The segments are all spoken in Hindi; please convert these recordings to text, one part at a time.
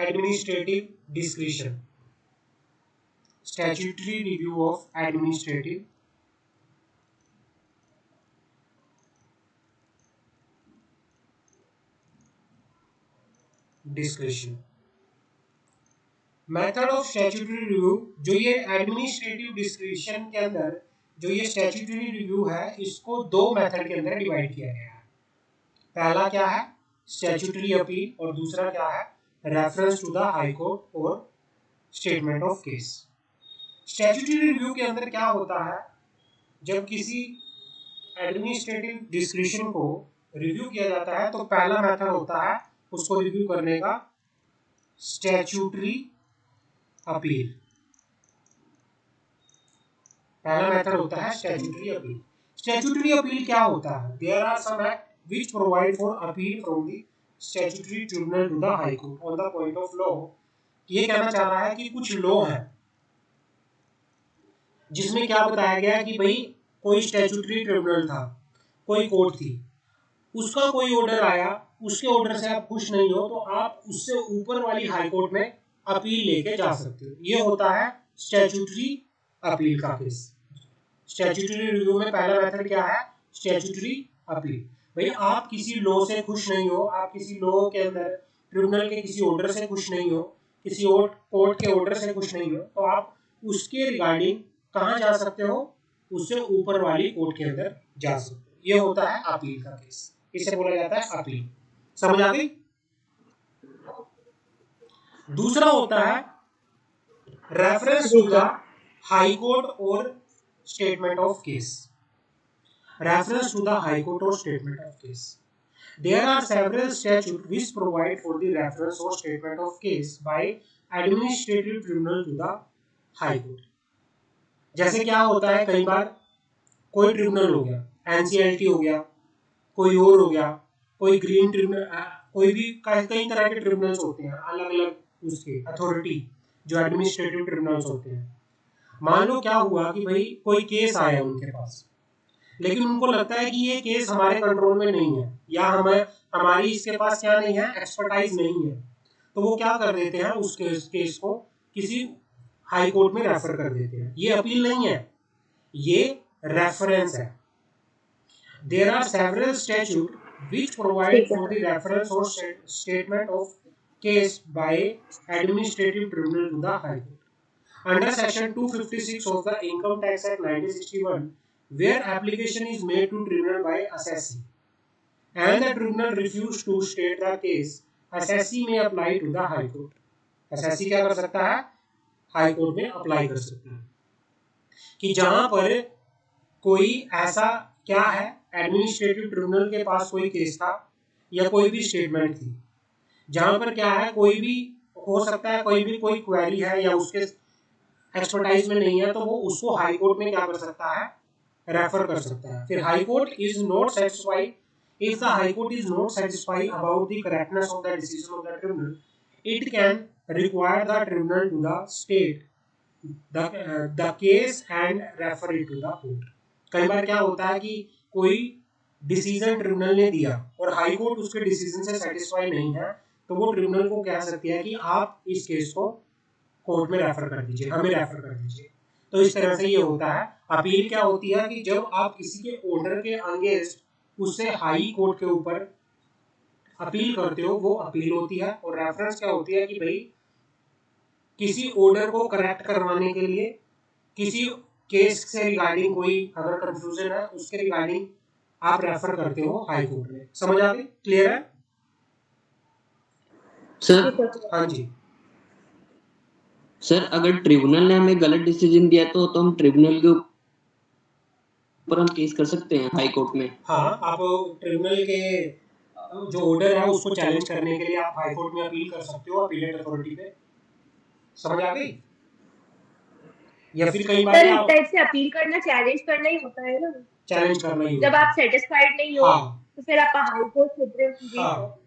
Administrative discretion, statutory review of administrative discretion. Method of statutory review, जो ये एडमिनिस्ट्रेटिव डिस्क्रिशन के अंदर जो ये स्टैट्यूटरी रिव्यू है, इसको दो मेथड के अंदर डिवाइड किया गया है। पहला क्या है, स्टैट्यूटरी अपील, और दूसरा क्या है, reference to the high court और statement of case. Statutory review के अंदर क्या होता है, जब किसी एडमिनिस्ट्रेटिव डिस्क्रिशन को रिव्यू किया जाता है तो पहला मेथड होता है उसको रिव्यू करने का स्टैट्यूटरी अपील। पहला मेथड होता है स्टैट्यूटरी अपील। स्टैट्यूटरी अपील क्या होता है, there are some act which provide for appeal from the statutory tribunal to the high court on the point of law. ये कहना चाह रहा है कि कुछ लॉ है जिसमें क्या बताया गया कि भाई कोई स्टैट्यूटरी ट्रिब्यूनल था, कोई कोर्ट थी, उसका कोई ऑर्डर आया, उसके ऑर्डर से आप खुश नहीं हो तो आप उससे ऊपर वाली हाई कोर्ट में अपील लेके जा सकते हो। ये होता है स्टैट्यूटरी अपील का केस। स्टैट्यूटरी रिव्यू में पहला मेथड क्या है, स्टैट्यूटरी अपील। भाई आप किसी लॉ से खुश नहीं हो, आप किसी लॉ के अंदर ट्रिब्यूनल के किसी ऑर्डर से खुश नहीं हो, किसी और कोर्ट के ऑर्डर से खुश नहीं हो, तो आप उसके रिगार्डिंग कहाँ जा सकते हो, उससे ऊपर वाली कोर्ट के अंदर जा सकते हो। ये होता है अपील का केस, इसे बोला जाता है अपील। समझ आ गई। दूसरा होता है reference to the high court और statement of case. Reference to the high court और statement of case. There are several statutes which provide for the reference or statement of case by administrative tribunal to the high court। जैसे क्या होता है, कई बार कोई ट्रिब्यूनल हो गया, एनसीएलटी हो गया, कोई और हो गया, कोई ग्रीन ट्रिब्यूनल, कोई भी कई तरह के ट्रिब्यूनल्स होते हैं, अलग अलग उसके अथॉरिटी जो एडमिनिस्ट्रेटिव ट्रिब्यूनल्स होते हैं। मान लो क्या हुआ कि भाई कोई केस आया उनके पास, लेकिन उनको लगता है कि ये केस हमारे कंट्रोल में नहीं है, या हमारी इसके पास क्या नहीं है, एक्सपर्टाइज नहीं है, तो वो क्या कर देते हैं, उस केस को किसी हाई कोर्ट में रेफर कर देते हैं। ये अपील नहीं है, ये रेफरेंस है। There are several statutes which provide for the reference or statement of case by administrative tribunal to the high court. Under section 256 of the Income Tax Act 1961, where application is made to tribunal by assessee and the tribunal refuse to state the case, assessee may apply to the high court. assessee क्या कर सकता है, हाई कोर्ट में अप्लाई कर सकता है कि जहां पर कोई ऐसा क्या है, एडमिनिस्ट्रेटिव ट्रिब्यूनल के पास कोई केस था या कोई भी स्टेटमेंट थी, जहां पर क्या है, कोई भी हो सकता है, कोई क्वेरी है या उसके एक्सपर्टाइज में नहीं है, तो वो उसको हाई कोर्ट में क्या कर सकता है, रेफर कर सकता है। फिर high court is not satisfied, if the high court is not satisfied about the correctness of the decision of the tribunal, it can require the tribunal to the state the case and refer it to the court. कई बार क्या होता है कि कोई डिसीजन ट्रिब्यूनल ने दिया और हाई कोर्ट उसके डिसीजन से सेटिस्फाई नहीं है, तो वो ट्रिब्यूनल को कह सकती है कि आप इस केस को कोर्ट में रेफर कर दीजिए, हमें रेफर कर दीजिए। तो इस तरह से ये होता है। अपील क्या होती है कि जब आप किसी के ऑर्डर के अगेंस्ट उससे हाई कोर्ट के ऊपर अपील करते हो, वो अपील होती है। और रेफरेंस क्या होती है कि भाई किसी ऑर्डर को करेक्ट करवाने के लिए, किसी केस से रिगार्डिंग कोई अगर कंफ्यूजन है, उसके रिगार्डिंग आप रेफर करते हो हाई कोर्ट में। समझ आ गई, क्लियर है सर? हाँ जी सर, अगर ट्रिब्यूनल ने हमें गलत डिसीजन दिया तो हम ट्रिब्यूनल के ऊपर हम केस कर सकते हैं हाई कोर्ट में? हाँ, आप ट्रिब्यूनल के जो ऑर्डर है उसको चैलेंज करने के लिए आप हाई कोर्ट में अपील कर सकते हो, अपीलेट अथॉरिटी पे। समझ आ गई। या फिर कई बार इस टाइप से अपील करना चैलेंज करना ही होता है ना, चैलेंज करना ही जब आप सेटिस्फाइड नहीं हो तो फिर आप हाई कोर्ट हाँ,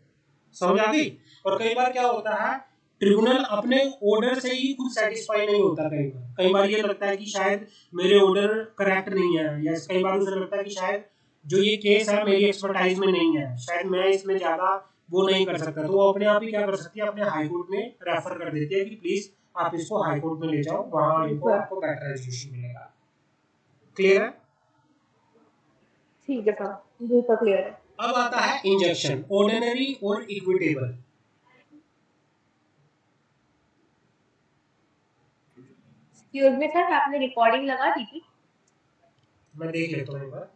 समझ आ गई। और कई बार क्या होता है, ट्रिब्यूनल अपने ऑर्डर से ही खुद सेटिस्फाई नहीं होता। कई बार ये लगता है कि शायद मेरे ऑर्डर करेक्ट नहीं है, या कई बार उसे लगता है कि शायद जो ये केस है मेरी एक्सपर्टाइज में नहीं है, शायद मैं इसमें ज्यादा वो नहीं कर सकता, तो वो अपने आप ही क्या कर सकती है, अपने हाई कोर्ट में रेफर कर देती है कि प्लीज आप इसको हाई कोर्ट में ले जाओ, वहां इनको आपको बेटर एजुकेशन मिलेगा। क्लियर है? ठीक है सर, ये तो क्लियर है। अब आता है इंजेक्शन, ऑर्डिनरी और इक्विटेबल। एक्सक्यूज मी सर, आपने रिकॉर्डिंग लगा दी थी? मैं देख लेता हूँ एक बार।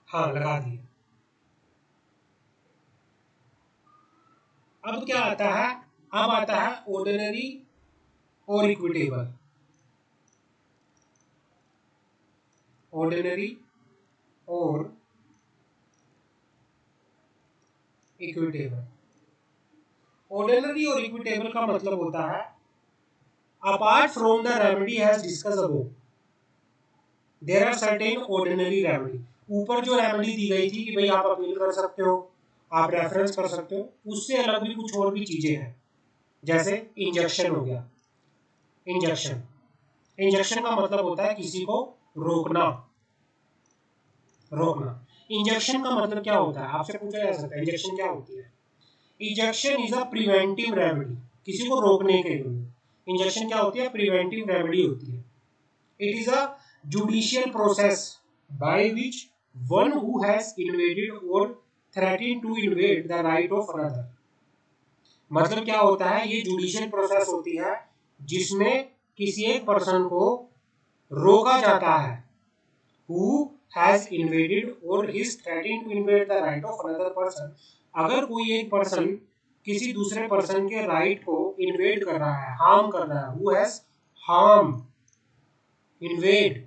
हाँ लगा दी। अब क्या आता है, अब आता है ऑर्डिनरी और इक्विटेबल। ऑर्डिनरी और इक्विटेबल। ऑर्डिनरी और इक्विटेबल का मतलब होता है apart from the remedy has discuss above there are certain ordinary remedy. ऊपर जो रेमेडी दी गई थी कि भाई आप अपील कर सकते हो, आप रेफरेंस कर सकते हो, उससे अलग भी कुछ और भी चीजें हैं, जैसे इंजेक्शन हो गया। इंजेक्शन, इंजेक्शन का मतलब होता है किसी को रोकना, रोकना। इंजेक्शन का मतलब क्या होता है, आपसे पूछा जा सकता है इंजेक्शन क्या होती है। Injection is a preventive remedy, किसी को रोकने के लिए इंजेक्शन क्या होती है, प्रिवेंटिव रेमेडी होती है। It is a judicial process by which one who has invaded or threaten to invade the right of another. मतलब क्या होता है, ये जुडिशियल प्रोसेस होती है जिसमें किसी एक पर्सन को रोका जाता है, who has invaded or is threatening to invade the right of another person। अगर कोई एक पर्सन किसी दूसरे पर्सन के राइट को इन्वेड कर रहा है, हार्म कर रहा है, who has harm, इन्वेड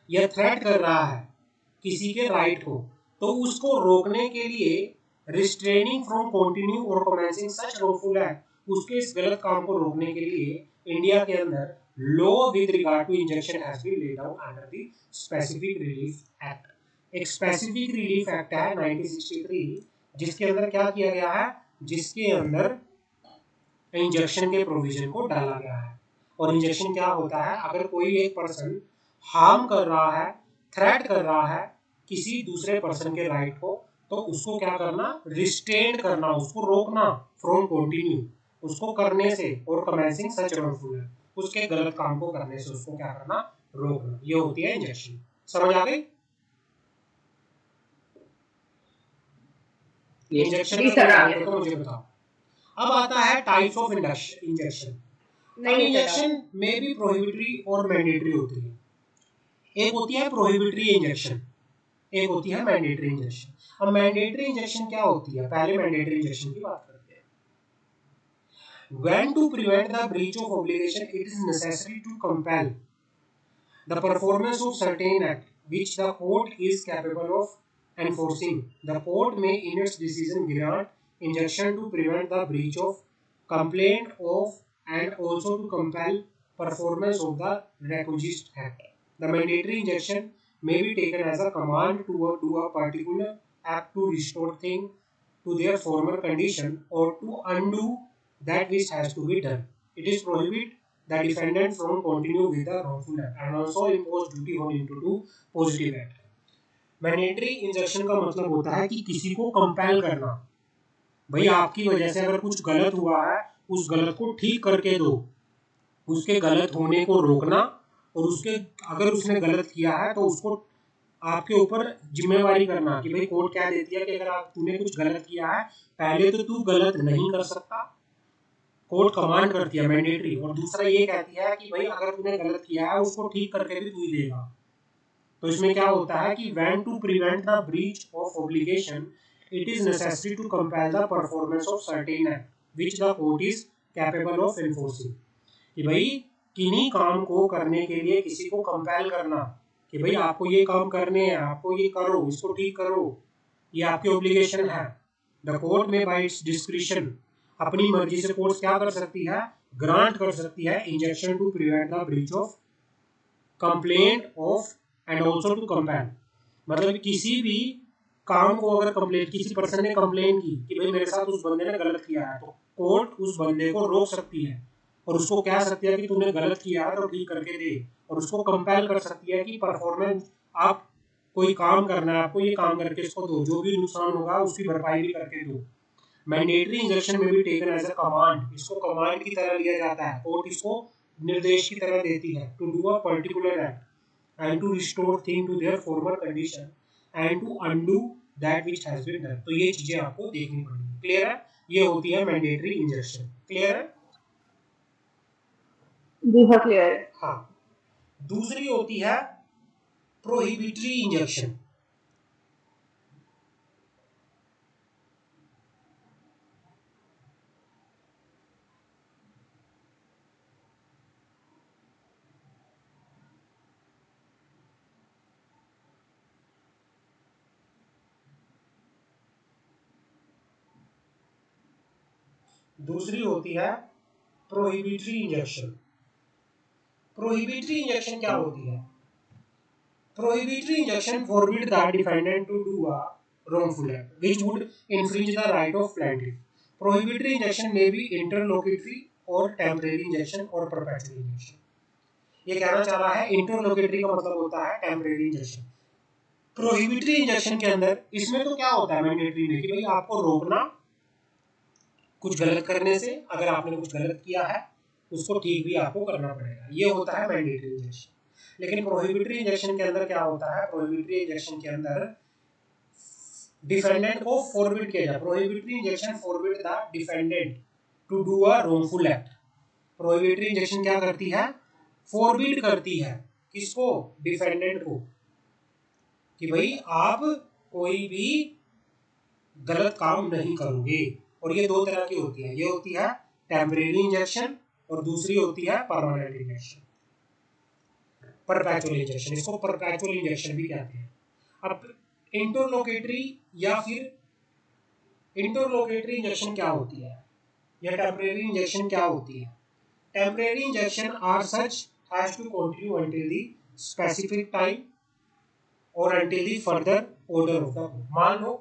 या थ्रेट कर रहा है किसी के राइट को, तो उसको रोकने के लिए रिस्ट्रेनिंग फ्रॉम कंटिन्यू और कमेंसिंग सच रॉफुल एक्ट, उसके इस गलत काम को रोकने के लिए इंडिया के अंदर law with regard to injection has been laid down under the specific relief act. एक स्पेसिफिक रिलीफ एक्ट है 1963, जिसके अंदर क्या किया गया है, जिसके अंदर इंजेक्शन के प्रोविजन को डाला गया है। और इंजेक्शन क्या होता है, अगर कोई एक पर्सन हार्म कर रहा है, थ्रेट कर रहा है किसी दूसरे पर्सन के राइट को, तो उसको क्या करना, रिस्ट्रेन करना, उसको रोकना फ्रॉम कंटिन्यू, उसको करने से, और कमेंसिंग सच रॉफुल, उसके गलत काम को करने से उसको क्या करना, रोकना। ये होती है इंजेक्शन। समझ आ गई? इंजेक्शन का क्या है तो मुझे बताओ। अब आता है टाइप्स ऑफ इंजेक्शन। अब इंजेक्शन में भी प्रोहिबिटरी और मैंडेटरी होती है। एक होती है प्रोहिबिटरी इंजेक्शन, एक होती है मैंडेटरी इंजेक्शन। अब मैंडेटरी इंजेक्शन क्या होती है, पहले मैंडेटरी इंजेक्शन की बात करते हैं। When to prevent the breach of obligation, it is necessary to compel the performance of certain act which the court is capable of enforcing. The court may in its decision grant injunction to prevent the breach of complaint of and also to compel performance of the requisite act. The mandatory injunction may be taken as a command to do a particular act to restore things to their former condition or to undo that which has to be done. It is prohibit the defendant from continue with the wrongful act and also impose duty on him to do positive act. Mandatory injection का मतलब होता है कि किसी को कंपेल करना, भाई आपकी वजह से अगर कुछ गलत हुआ है, उस गलत को ठीक करके दो, उसके गलत होने को रोकना, और उसके अगर उसने गलत किया है तो उसको आपके ऊपर जिम्मेवारी करना कि भाई कोर्ट क्या देती है कि अगर आप तूने कुछ गलत किया है, पहले तो तू गलत नहीं कर सकता, कोर्ट कमांड करती है मैंडेटरी, और दूसरा ये कहती है कि भाई अगर तूने गलत किया है उसको ठीक करके भी तू ही देगा। तो इसमें क्या होता है कि when to prevent the breach of obligation, it is necessary to compel the performance of certain act which the court is capable of enforcing। कि भाई किन्हीं काम को करने के लिए किसी को कंपेल करना कि भाई आपको ये काम करने हैं, आपको ये करो, इसको ठीक करो, ये आपकी ऑब्लिगेशन है। द कोर्ट में बाय इट्स डिस्क्रिशन, अपनी मर्जी से कोर्ट क्या कर सकती है, ग्रांट कर सकती है injection to prevent the breach of complaint of and also to compel. मतलब किसी भी काम को अगर कंप्लेंट, किसी पर्सन ने कंप्लेन की कि भाई मेरे साथ उस बंदे ने गलत किया है, तो कोर्ट उस बंदे को रोक सकती है और उसको कह सकती है कि तूने गलत किया है तो ठीक करके दे, और उसको कंपेल कर सकती है कि परफॉर्मेंस आप कोई काम करना है आपको, ये काम करके इसको दो, जो भी नुकसान होगा उसकी भरपाई भी करके दो। मैंडेटरी इंजेक्शन में भी टेकन एज अ कमांड, इसको कमांड की तरह लिया जाता है, कोर्ट इसको निर्देश की तरह देती है to do a particular act and to restore thing to their former condition and to undo that which has been done. तो ये चीजें आपको देखनी पड़ेगी। क्लियर है? ये होती है मैंडेटरी इंजेक्शन। क्लियर है? जी हाँ क्लियर है। हाँ। दूसरी होती है प्रोहिबिटरी इंजेक्शन। दूसरी होती है प्रोहिबिटरी इंजेक्शन। प्रोहिबिटरी इंजेक्शन क्या होती है? Prohibitory injunction forbid the defendant to do a wrongful act which would infringe the right of plaintiff. Prohibitory injunction may be interlocutory or temporary injunction or perpetual injunction. ये कहना चाह रहा है इंटरलोकेटरी का मतलब होता है टेम्परेरी इंजेक्शन। प्रोहिबिटरी इंजेक्शन के अंदर इसमें तो क्या होता है मैंडेटरी में कि भाई आपको रोकना कुछ गलत करने से, अगर आपने कुछ गलत किया है उसको ठीक भी आपको करना पड़ेगा, ये होता है मैंडेटरी इंजेक्शन। लेकिन प्रोहिबिटरी इंजेक्शन के अंदर क्या होता है? प्रोहिबिटरी इंजेक्शन के अंदर डिफेंडेंट को फॉरबिड किया जाए। Prohibitory injection forbid the defendant to do a wrongful act. Prohibitory injection क्या करती है? फॉरबिड करती है किसको? डिफेंडेंट को, कि भाई आप कोई भी गलत काम नहीं करोगे। और ये दो तरह की होती है, ये होती है टेम्परेरी इंजेक्शन और दूसरी होती है परमानेंट इंजेक्शन, परपेचुअल इंजेक्शन। इसको परपेचुअल इंजेक्शन भी कहते हैं। अब इंटरलोकेटरी या फिर इंटरलोकेटरी इंजेक्शन क्या होती है, या टेम्परेरी इंजेक्शन क्या होती है? Temporary injection are such has to continue until the specific time or until the further order of the court. मान लो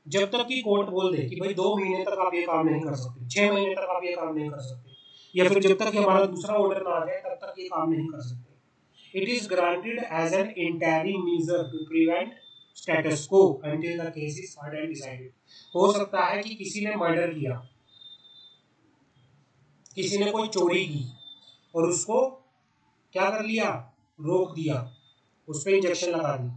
जब तक कि कोर्ट बोल दे कि भाई 2 महीने तक आप ये काम नहीं कर सकते, 6 महीने तक आप ये काम नहीं कर सकते, या फिर जब तक कि हमारा दूसरा ऑर्डर ना आ जाए तब तक ये काम नहीं कर सकते। It is granted as an interim measure to prevent status quo until the case is heard and decided. हो सकता है कि किसी ने मर्डर किया, किसी ने कोई चोरी की और उसको क्या कर लिया? रोक दिया, उस पर इंजेक्शन लगा दी।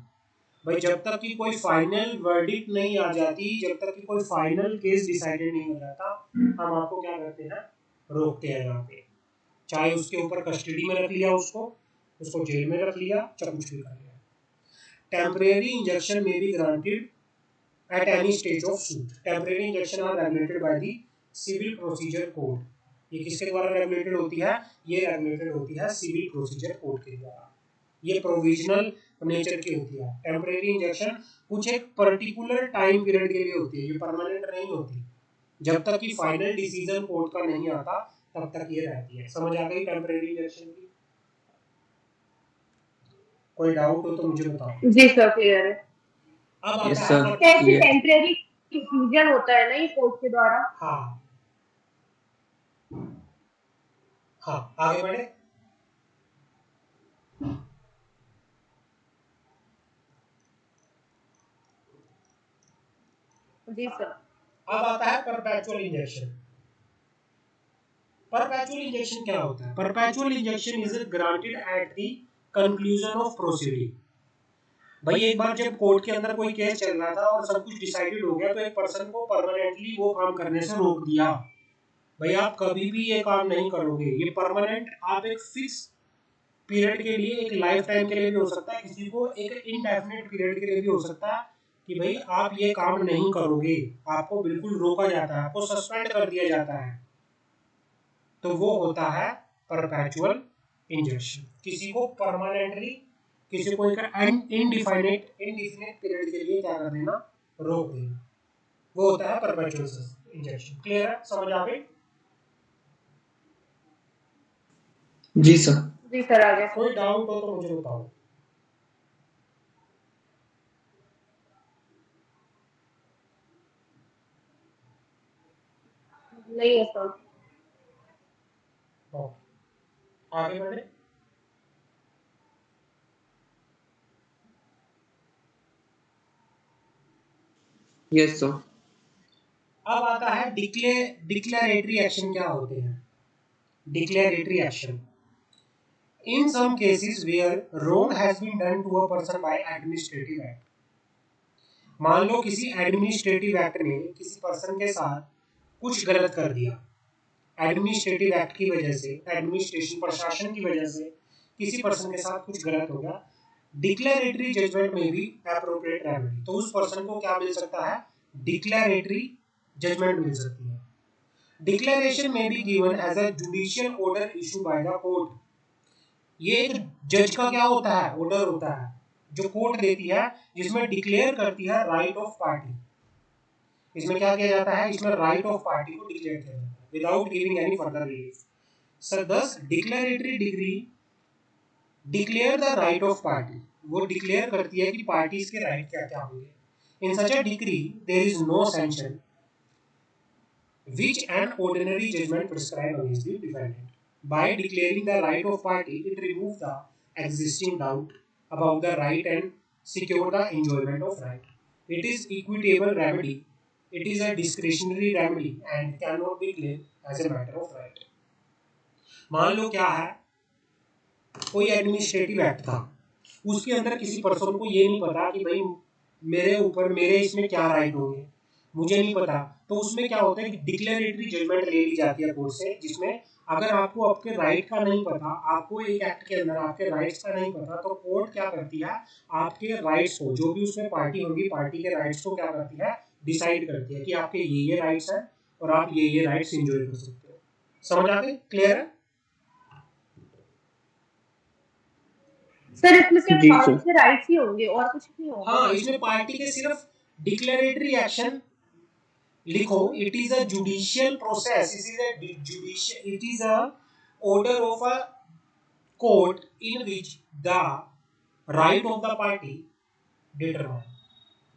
भाई जब तक कि कोई फाइनल वर्डिक्ट नहीं आ जाती, जब तक कि कोई फाइनल केस डिसाइडेड नहीं हो जाता, हम आपको क्या करते हैं? रोकते हैं यहाँ पे। चाहे उसके ऊपर कस्टडी में रख लिया, उसको जेल में रख लिया, चाहे कुछ भी कर लिया। Temporary injection may be granted at any stage of suit. Temporary injection are regulated by the civil procedure code. ये किसके द्वारा रेगुलेटेड होती है? ये रेगुलेटेड होती है सिविल प्रोसीजर कोड के द्वारा। ये प्रोविजनल नेचर की होती है। टेम्परेरी इंजेक्शन कुछ एक पर्टिकुलर टाइम पीरियड के लिए होती है, ये परमानेंट नहीं होती। जब तक कि फाइनल डिसीजन कोर्ट का नहीं आता तब तक ये रहती है। समझ आ गई टेम्परेरी इंजेक्शन की? कोई डाउट हो तो मुझे बताओ। जी सर क्लियर है। अब यस आता सर है कैसे टेम्परेरी डिसीजन होता है ना ये कोर्ट के द्वारा? हाँ हाँ, आगे बढ़े। जी सर। अब आता है परपेचुअल इंजेक्शन। परपेचुअल इंजेक्शन क्या होता है? Perpetual injection is granted at the conclusion of proceeding. भाई एक बार जब कोर्ट के अंदर कोई केस चल रहा था और सब कुछ डिसाइडेड हो गया, तो एक पर्सन को परमानेंटली वो काम करने से रोक दिया। भाई आप कभी भी ये काम नहीं करोगे, ये परमानेंट, आप एक फिक्स पीरियड के लिए, एक लाइफ टाइम के लिए भी हो सकता है, किसी को एक इनडेफिनेट पीरियड के लिए भी हो सकता है कि भाई आप ये काम नहीं करोगे, आपको बिल्कुल रोका जाता है, आपको सस्पेंड कर दिया जाता है। तो वो होता है परपेचुअल इंजेक्शन। किसी को परमानेंटली, किसी को एक इनडिफाइनेट पीरियड के लिए क्या कर देना? रोक देना। वो होता है परपेचुअल इंजेक्शन। क्लियर है? समझ आ गई? जी सर। जी सर आगे। कोई डाउट हो तो मुझे बताओ। नहीं है सर। आगे बढ़े। Yes sir. अब आता है डिक्लेरेटरी एक्शन क्या होते हैं। Declaratory action in some cases where wrong has been done to a person by administrative act। मान लो किसी एडमिनिस्ट्रेटिव एक्ट ने किसी पर्सन के साथ कुछ गलत कर दिया, एडमिनिस्ट्रेटिव एक्ट की वजह से, एडमिनिस्ट्रेशन प्रशासन की वजह से किसी पर्सन के साथ कुछ गलत हो गया, डिक्लेरेटरी जजमेंट में भी एप्रोप्रिएट रेमेडी, तो उस पर्सन को क्या मिल सकता है, डिक्लेरेटरी जजमेंट मिल सकती है। Declaration may be given as a judicial order issue by the court. ये एक जज का क्या होता है, ऑर्डर होता है जो कोर्ट देती है, जिसमें डिक्लेयर करती है राइट ऑफ पार्टी। इसमें क्या किया जाता है, इसमें राइट ऑफ पार्टी को डिक्लेयर किया जाता है without giving any further relief. Sir thus declaratory decree declare the right of party, वो डिक्लेयर करती है कि पार्टीज के राइट क्या क्या होंगे। In such a decree there is no sanction which an ordinary judgment prescribe against the defendant. By declaring the right of party, it removes the existing doubt about the right and secure the enjoyment of right. It is equitable remedy. It is a discretionary remedy and cannot be claimed as a matter of right. मान लो क्या है, कोई एडमिनिस्ट्रेटिव एक्ट था, उसके अंदर किसी पर्सन को ये नहीं पता कि भाई मेरे ऊपर मेरे इसमें क्या राइट होंगे, मुझे नहीं पता, तो उसमें क्या होता है कि डिक्लेरेटरी जजमेंट ले ली जाती है कोर्ट से, जिसमें अगर आपको आपके राइट का नहीं पता, आपको एक एक्ट के अंदर आपके राइट्स का नहीं पता, तो कोर्ट क्या करती है, आपके राइट्स को, जो भी उसमें पार्टी होगी, पार्टी के राइट्स को क्या करती है, डिसाइड करती है कि आपके ये राइट्स हैं और आप ये राइट्स एंजॉय कर सकते हो। समझ आ गई, क्लियर है? सर इसमें सिर्फ जी पार्टी सर। के राइट्स ही होंगे और कुछ नहीं होगा? हाँ, इसमें पार्टी के सिर्फ डिक्लेरेटरी एक्शन लिखो, it is a judicial process, it is a order of a court in which the right of the party determine,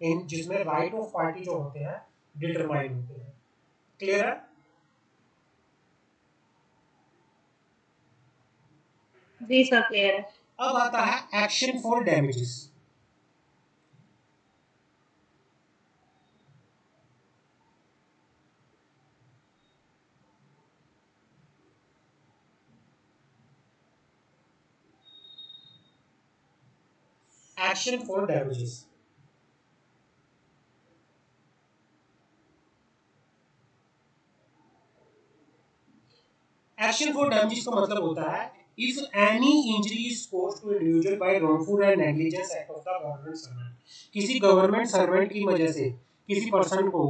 इन जिसमें राइट ऑफ पार्टी जो होते हैं डिटरमाइन होते हैं। क्लियर है? जी सर क्लियर है। अब आता है action for damages. Action for damages, action for damages का मतलब होता है if any injury is caused to individual by wrongful and negligence act of the government servant। किसी गवर्नमेंट सर्वेंट की वजह से किसी पर्सन को,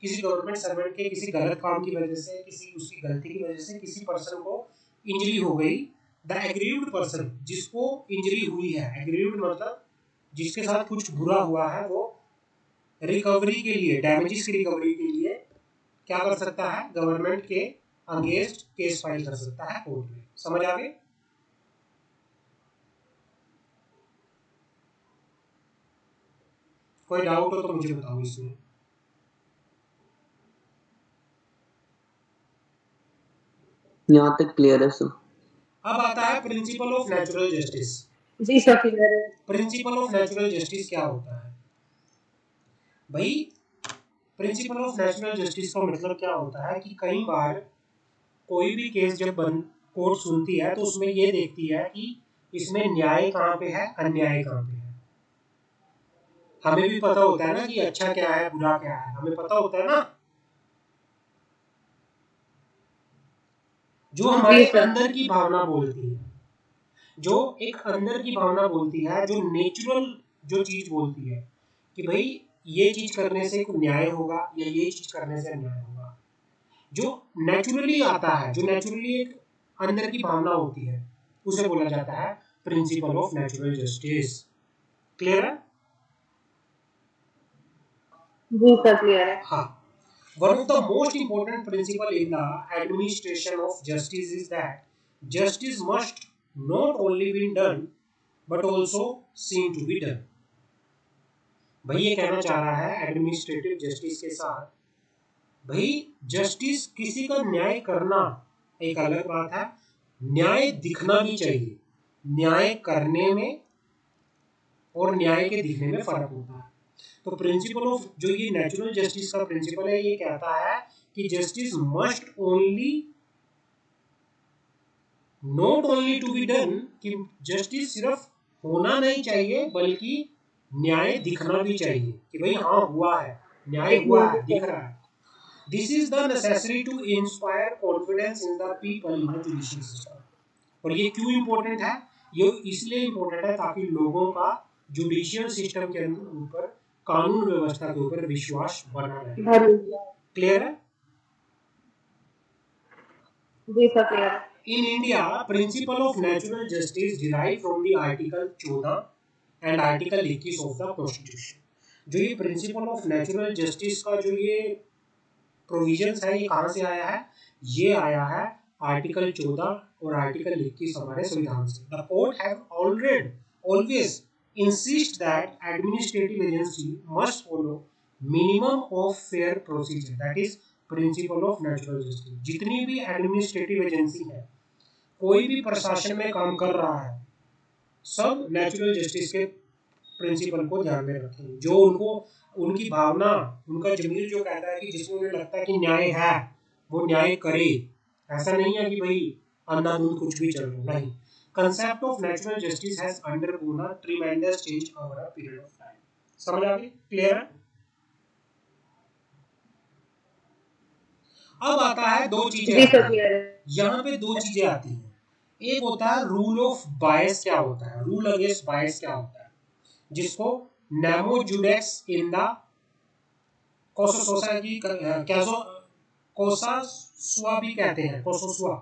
किसी गवर्नमेंट सर्वेंट के किसी गलत काम की वजह से, किसी उसकी गलती की वजह से किसी पर्सन को इंजरी हो गई, द एग्रीव्ड पर्सन, जिसको इंजरी हुई है, एग्रीव्ड मतलब जिसके साथ कुछ बुरा हुआ है, वो रिकवरी के लिए, डैमेजेस की रिकवरी के लिए क्या कर सकता है, गवर्नमेंट के अगेंस्ट केस फाइल कर सकता है कोर्ट में। समझ आ गए? कोई डाउट हो तो मुझे बताओ इसमें। यहाँ तक क्लियर है सर। अब आता है प्रिंसिपल ऑफ नेचुरल जस्टिस। जी सर क्लियर है। प्रिंसिपल ऑफ नेचुरल जस्टिस क्या होता है भाई? प्रिंसिपल ऑफ नेचुरल जस्टिस का मतलब क्या होता है कि कई बार कोई भी केस जब कोर्ट सुनती है तो उसमें ये देखती है कि इसमें न्याय कहाँ पे है, अन्याय कहाँ पे है। हमें भी पता होता है ना कि अच्छा क्या है, बुरा क्या है, हमें पता होता है ना। जो हमारे अंदर की भावना बोलती है, जो एक अंदर की भावना बोलती है, जो नेचुरल जो चीज बोलती है कि भाई ये चीज करने से न्याय होगा या ये चीज करने से अन्याय होगा, जो नेचुरली आता है, जो नेचुरली एक अंदर की भावना होती है, उसे बोला जाता है principle of natural justice. Clear है? जी सर क्लियर है। हाँ। One of the most important principle in the administration of justice is that justice must not only be done but also seen to be done। भाई ये कहना चाह रहा है एडमिनिस्ट्रेटिव जस्टिस के साथ, भाई जस्टिस किसी का न्याय करना एक अलग बात है, न्याय दिखना भी चाहिए। न्याय करने में और न्याय के दिखने में फर्क होता है। तो प्रिंसिपल ऑफ जो ये नेचुरल जस्टिस का प्रिंसिपल है, ये कहता है कि justice must only not only to be done, कि जस्टिस सिर्फ होना नहीं चाहिए बल्कि न्याय दिखना भी चाहिए कि भाई हाँ हुआ है, न्याय हुआ है, दिख रहा है। This is the necessary to inspire confidence in the people in the judicial system. और ये क्यों इंपॉर्टेंट है? ये इसलिए इंपॉर्टेंट है ताकि लोगों का जुडिशियल सिस्टम के ऊपर, कानून व्यवस्था के ऊपर विश्वास बना रहे। क्लियर है? जी सर क्लियर है। In India, principle of natural justice derived from the Article 14 and Article 21 of the Constitution। जो ये principle of natural justice का जो ये provisions है, ये कहाँ से आया है? ये आया है आर्टिकल 14 और आर्टिकल 21 हमारे संविधान से। The court have always insist that administrative agency must follow minimum of fair procedure, that is principle of natural justice। जितनी भी administrative agency है, कोई भी प्रशासन में काम कर रहा है, सब नेचुरल जस्टिस के प्रिंसिपल को ध्यान में रखें। जो उनको, उनकी भावना, उनका जमीर जो कहता है कि जिसमें उन्हें लगता है कि न्याय है, वो न्याय करे। ऐसा नहीं है कि भाई अंधाधुंध कुछ भी चल रहा है, नहीं। Concept of natural justice has undergone a tremendous change over a period of time. समझ आ गई? क्लियर है? अब आता है दो चीजें, यहाँ पे दो चीजें आती हैं। एक होता है रूल ऑफ बायस, क्या होता है, रूल अगेंस्ट बायस क्या होता है, जिसको नेमो जुडेक्स इन द कोसोसोसाइटी कोसासुआ भी कहते हैं, कोसोसुआ।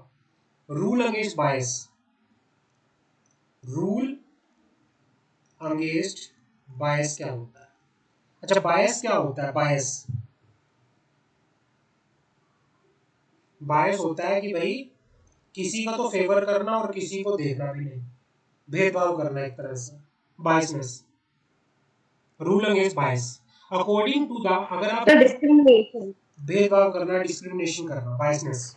रूल अगेंस्ट बायस, रूल अगेंस्ट बायस क्या होता है? अच्छा, बायस क्या होता है? बायस होता है कि भाई किसी का तो फेवर करना और किसी को देखना भी नहीं, भेदभाव करना एक तरह से, biasness. Rule against bias according to the, अगर आप डिस्क्रिमिनेशन, भेदभाव करना, डिस्क्रिमिनेशन करना, biasness.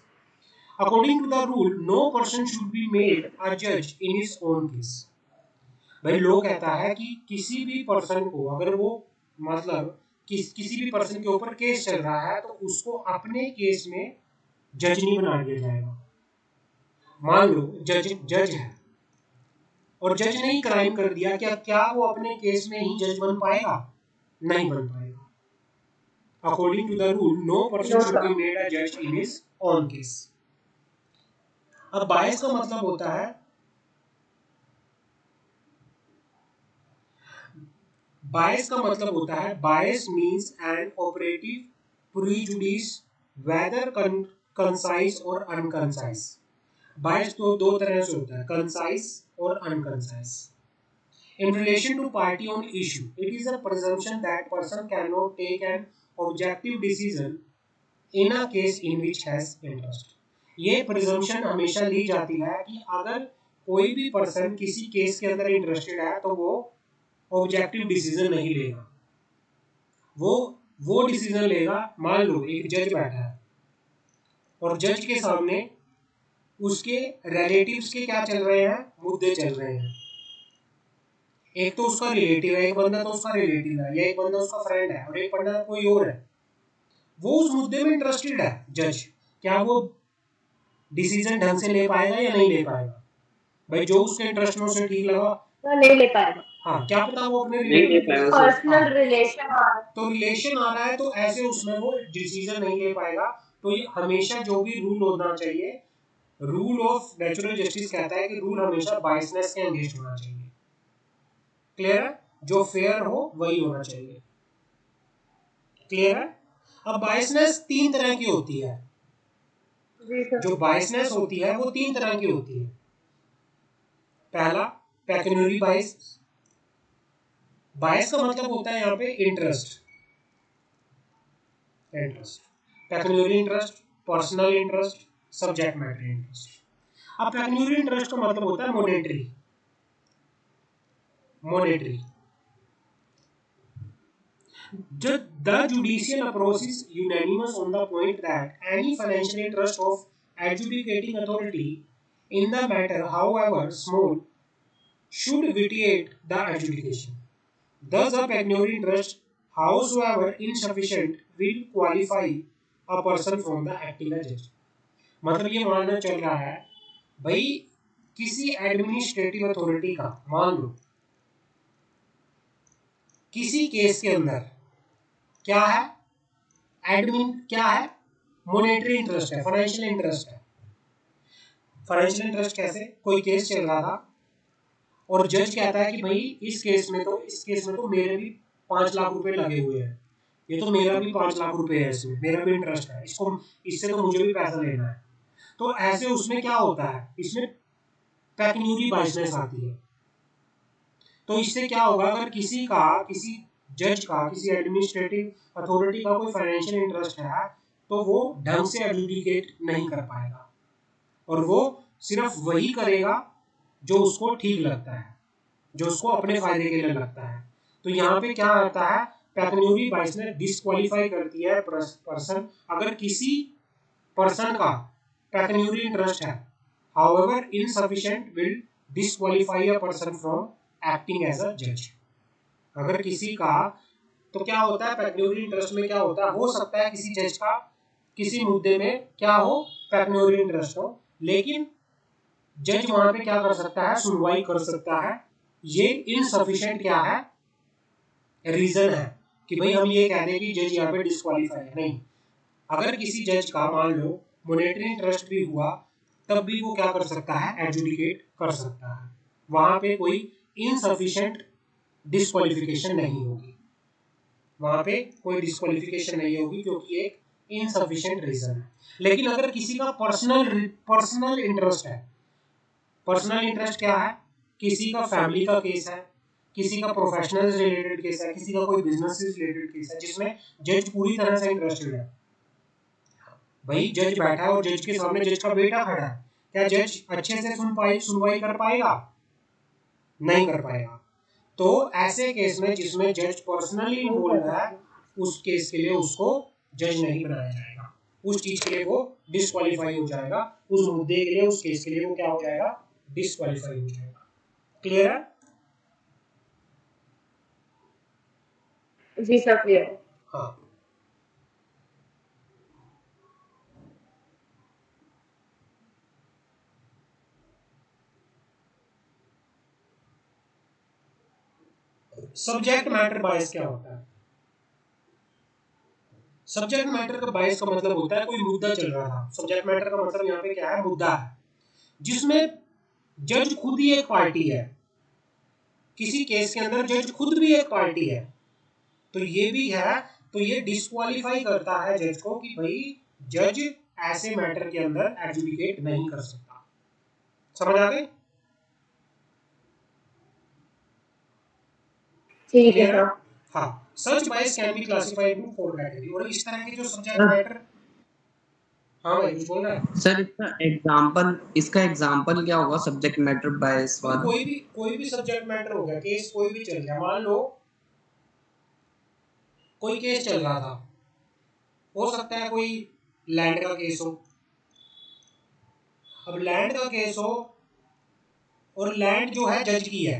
According to the rule no person should be made a जज इन हिज ओन केस। भाई लो कहता है कि किसी भी पर्सन को, अगर वो मतलब किसी भी पर्सन के ऊपर केस चल रहा है, तो उसको अपने केस में जज नहीं बना दिया जाएगा। मान लो जज है और जज ने ही क्राइम कर दिया, क्या वो अपने केस में ही जज बन पाएगा? नहीं बन पाएगा। According to the rule no person should be made a जज इन हिज ओन केस। अब बायस का मतलब होता है, bias means an operative prejudice whether concise और अनकंसाइज। बायस तो दो तरह से होता है, कंसाइज और अनकंसाइज। In relation to party on issue, it is a presumption that person cannot take an objective decision in a case in which has interest। ये presumption हमेशा ली जाती है कि अगर कोई भी पर्सन किसी केस के अंदर इंटरेस्टेड है, तो वो ऑब्जेक्टिव डिसीजन नहीं लेगा। वो डिसीजन लेगा, मान लो एक जज बैठा है और जज के सामने उसके रिलेटिव्स के क्या चल रहे हैं, मुद्दे चल रहे हैं। एक तो उसका रिलेटिव है, एक बंदा तो उसका रिलेटिव है, या एक बंदा उसका फ्रेंड है और एक बंदा कोई और है। वो उस मुद्दे में इंटरेस्टेड है, जज, क्या वो डिसीजन ढंग से ले पाएगा या नहीं ले पाएगा? भाई जो उसके इंटरेस्ट में उसे ठीक लगा, नहीं ले पाएगा। हाँ, क्या पता वो अपने नहीं ले पाएगा सर। पर्सनल रिलेशन आ रहा है, तो रिलेशन आ रहा है, तो ऐसे उसमें वो डिसीजन नहीं ले पाएगा। तो ये हमेशा जो भी रूल होना चाहिए, रूल ऑफ नेचुरल जस्टिस कहता है कि रूल हमेशा बायसनेस के अगेंस्ट होना चाहिए। क्लियर है? जो फेयर हो वही होना चाहिए। क्लियर है? अब बायसनेस तीन तरह की होती है। जो बायसनेस होती है वो तीन तरह की होती है। पहला पेक्यूनियरी बायस। बायस का मतलब होता है यहाँ पे interest. Pecuniary interest, personal interest, subject matter interest. अब पेक्यूनियरी इंटरेस्ट का मतलब होता है monetary. The judicial approach is unanimous on the point that any financial interest of adjudicating authority in the matter, however small, should vitiate the adjudication. Thus, a pecuniary interest howsoever insufficient will qualify a person from the acting as judge। मतलब ये मानना चल रहा है भाई किसी एडमिनिस्ट्रेटिव अथॉरिटी का, मान लो किसी केस के अंदर क्या है, एडमिन क्या है, मॉनेटरी इंटरेस्ट है, फाइनेंशियल इंटरेस्ट है। फाइनेंशियल इंटरेस्ट कैसे, कोई केस चल रहा था और जज कहता है कि भाई इस केस में तो मेरे भी 5 लाख रुपए लगे हुए हैं, ये तो मेरा भी 5 लाख रुपए है, इसमें मेरा भी इंटरेस्ट है, इसको इससे तो मुझे भी पैसा लेना है। तो ऐसे उसमें क्या होता है, इसमें पेक्यूनियरी बाइसनेस आती है। तो इससे क्या होगा, अगर किसी जज का, किसी एडमिनिस्ट्रेटिव अथॉरिटी का कोई फाइनेंशियल इंटरेस्ट है तो वो ढंग से एडजुडिकेट नहीं कर पाएगा और वो सिर्फ वही करेगा जो उसको ठीक लगता है, जो उसको अपने फायदे के लिए लगता है। तो यहाँ पे क्या आता है, पेक्यूनियरी बाइसनेस डिस्क्वालीफाई करती है पर्सन, अगर किसी पर्सन का पेक्यूनियरी इंटरेस्ट है, however insufficient will disqualify a person from acting as a judge। अगर किसी का, तो क्या होता है पेक्यूनियरी इंटरेस्ट में क्या होता है, हो सकता है किसी जज का किसी मुद्दे में क्या हो, पेक्यूनियरी इंटरेस्ट हो, लेकिन जज वहां पे क्या कर सकता है, सुनवाई कर सकता है। ये इनसफिशिएंट क्या है, रीजन है कि भाई हम ये कह दें कि जज यहाँ पे डिस्क्वालीफाई है, नहीं। अगर किसी जज का मान लो मॉनेटरी इंटरेस्ट भी हुआ तब भी वो क्या कर सकता है, एडजुडिकेट कर सकता है, वहां पे कोई इनसफिशिएंट डिस्क्वालिफिकेशन नहीं होगी, वहां पे कोई डिस्क्वालिफिकेशन नहीं होगी क्योंकि एक इनसफिशिएंट रीजन है। लेकिन अगर किसी का पर्सनल इंटरेस्ट है, पर्सनल इंटरेस्ट क्या है, किसी का फैमिली का केस है, किसी का प्रोफेशनल से रिलेटेड केस है, किसी का कोई बिजनेस से रिलेटेड केस है जिसमें जज पूरी तरह से इंटरेस्टेड है। भाई जज बैठा है और जज के सामने जज का बेटा खड़ा है, क्या जज अच्छे से सुनवाई कर पाएगा, नहीं कर पाएगा। तो ऐसे केस में जिसमें जज पर्सनली इन्वॉल्व है, उस केस के लिए उसको जज नहीं बनाया जाएगा, उस चीज के लिए वो डिस्क्वालीफाई हो जाएगा, उस मुद्दे के लिए, उस केस के लिए वो क्या हो जाएगा, डिस्क्वालीफाई हो जाएगा। क्लियर है? जी सर क्लियर। हाँ। सब्जेक्ट मैटर बायस क्या होता है? सब्जेक्ट मैटर का बायस का मतलब होता है कोई मुद्दा चल रहा था, सब्जेक्ट मैटर का मतलब यहाँ पे क्या है, मुद्दा है जिसमें जज खुद ही एक पार्टी है, किसी केस के अंदर जज खुद भी एक पार्टी है, तो ये भी है, तो ये डिस्क्वालीफाई करता है जज को कि भाई जज ऐसे मैटर के अंदर एडजुडिकेट नहीं कर सकता। समझ आ गई? ठीक है क्लियर है? सर। हाँ। Such bias can be classified in 4 category. और इस तरह के जो सब्जेक्ट मैटर, हाँ भाई कुछ बोल रहा है? सर इसका एग्जांपल क्या होगा सब्जेक्ट मैटर बायस भाई वाला? कोई भी सब्जेक्ट मैटर हो गया, केस कोई भी चल गया, मान लो कोई केस चल रहा था, हो सकता है कोई लैंड का केस हो। अब लैंड का केस हो और लैंड जो है जज की है,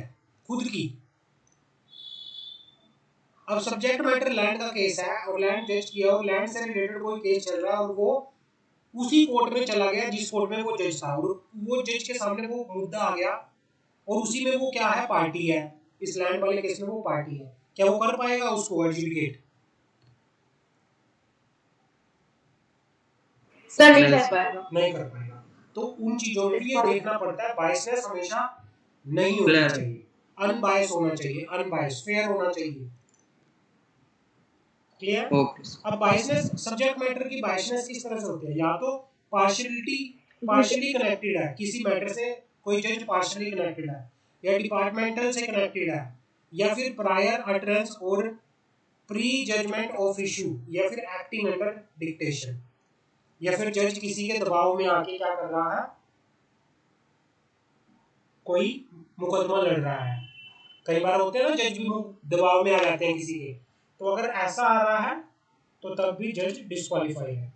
खुद की। अब सब्जेक्ट मैटर लैंड का केस है और लैंड जज की है और लैंड से रिलेटेड कोई केस चल रहा है और वो उसी कोर्ट में चला गया जिस कोर्ट में वो जज था, और वो जज के सामने वो मुद्दा आ गया और उसी में वो क्या है, पार्टी है, इस लैंड वाले केस में वो पार्टी है। क्या वो कर पाएगा उसको एडजुडिकेट? सर नहीं कर पाएगा। नहीं कर पाएगा। तो उन चीजों में भी ये देखना पड़ता है, बायसनेस हमेशा नहीं होनी क्लियर। चाहिए, अनबायस होना चाहिए, अनबायस फेयर होना चाहिए। क्लियर? ओके। अब बायसनेस, सब्जेक्ट मैटर की बायसनेस किस तरह से होती है, या तो पार्शियली कनेक्टेड है किसी मैटर से, कोई जज पार्शियली कनेक्टेड है या डिपार्टमेंटल से कनेक्टेड है, या फिर प्रायर अटरेंस और प्री जजमेंट ऑफ इशू, या फिर एक्टिंग अंडर डिक्टेशन, या फिर जज किसी के दबाव में आके क्या कर रहा है, कोई मुकदमा लड़ रहा है। कई बार होते हैं ना जज भी दबाव में आ जाते हैं किसी के, तो अगर ऐसा आ रहा है तो तब भी जज डिस्क्वालीफाई है।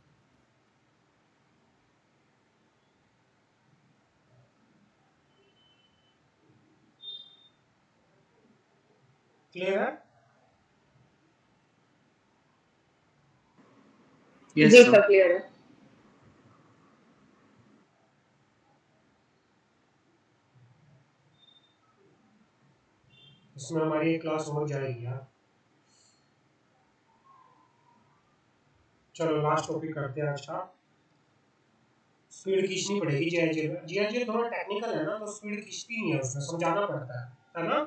क्लियर है? यस जी सर। सर क्लियर है। इसमें हमारी एक क्लास हो जाएगी यार। चलो लास्ट टॉपिक करते हैं आज का। स्पीड खींचनी पड़ेगी जी थोड़ा टेक्निकल है ना, तो स्पीड खींचती नहीं है, उसमें समझाना पड़ता है ना।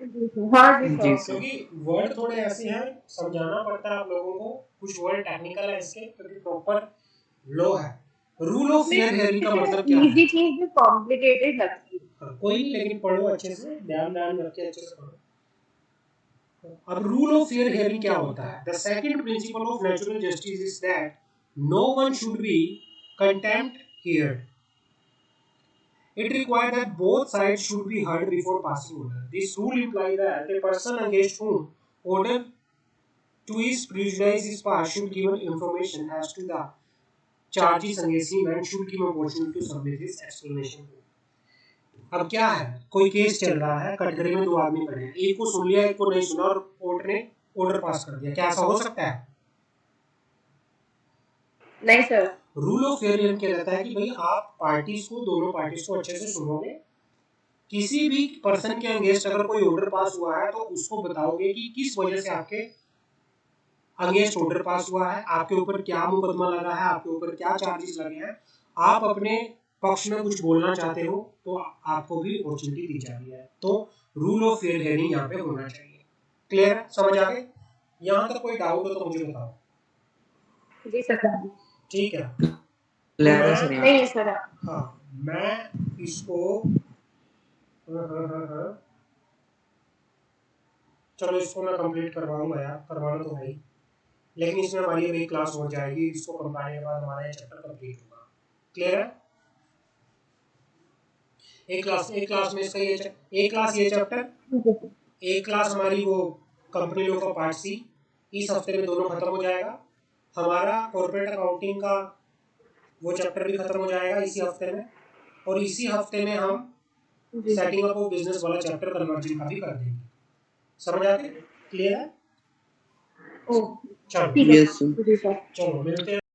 हाँ जी जी सर। सर। क्योंकि वर्ड थोड़े ऐसे हैं, समझाना पड़ता है आप लोगों को। कुछ वर्ड टेक्निकल है इसके, क्योंकि प्रॉपर लो है। रूल ऑफ फेयर हेयरिंग का मतलब क्या है? इजी चीज भी कॉम्प्लिकेटेड लगती है। हाँ, कोई नहीं, लेकिन पढ़ो अच्छे से, ध्यान ध्यान रख के अच्छे से पढ़ो। अब रूल ऑफ फेयर हेयरिंग क्या होता है? The second principle of natural justice is that no one should be contempt heard. It requires that both sides should be heard before passing order. This rule implies that a person against whom order to his prejudice is passed should give information as to the charges against him and should give opportunity to submit his explanation. अब क्या है, कोई केस चल रहा है, कटघरे में दो आदमी खड़े हैं, एक को सुन लिया एक को नहीं सुना और कोर्ट ने ऑर्डर पास कर दिया, क्या ऐसा हो सकता है? नहीं sir. Rule of fair hearing क्या कहता है कि भाई आप पार्टीज को, दोनों पार्टीज को अच्छे से सुनोगे, किसी भी पर्सन के अगेंस्ट अगर कोई ऑर्डर पास हुआ है तो उसको बताओगे कि किस वजह से आपके अगेंस्ट ऑर्डर पास हुआ है, आपके ऊपर क्या मुकदमा लगा है, आपके ऊपर क्या चार्जेस लगे हैं, आप अपने पक्ष में कुछ बोलना चाहते हो तो आपको भी अपॉर्चुनिटी दी जा रही है। तो रूल ऑफ फेयर हेयरिंग यहाँ पे होना चाहिए। क्लियर है, समझ आ गए? यहाँ तक कोई डाउट हो तो मुझे बताओ। जी सर। ठीक है, क्लियर है सर यहाँ नहीं तक। है सर। हाँ, मैं इसको चलो इसको मैं कंप्लीट करवाऊंगा यार, करवाना तो भाई, लेकिन इसमें हमारी अभी क्लास हो जाएगी, इसको करवाने के बाद हमारा ये चैप्टर कंप्लीट होगा। क्लियर है? एक क्लास में इसका ये एक क्लास ये चैप्टर, एक क्लास हमारी वो कंपनी लॉ का पार्ट सी, इस हफ्ते में दोनों खत्म हो जाएगा। हमारा कॉर्पोरेट अकाउंटिंग का वो चैप्टर भी खत्म हो जाएगा इसी हफ्ते में, और इसी हफ्ते में हम सेटिंग अप ऑफ बिजनेस वाला चैप्टर कन्वर्जन का भी कर देंगे। समझ आ गई? क्लियर है? ओ चलो ठीक है यस सर। जी सर। चलो मिलते हैं।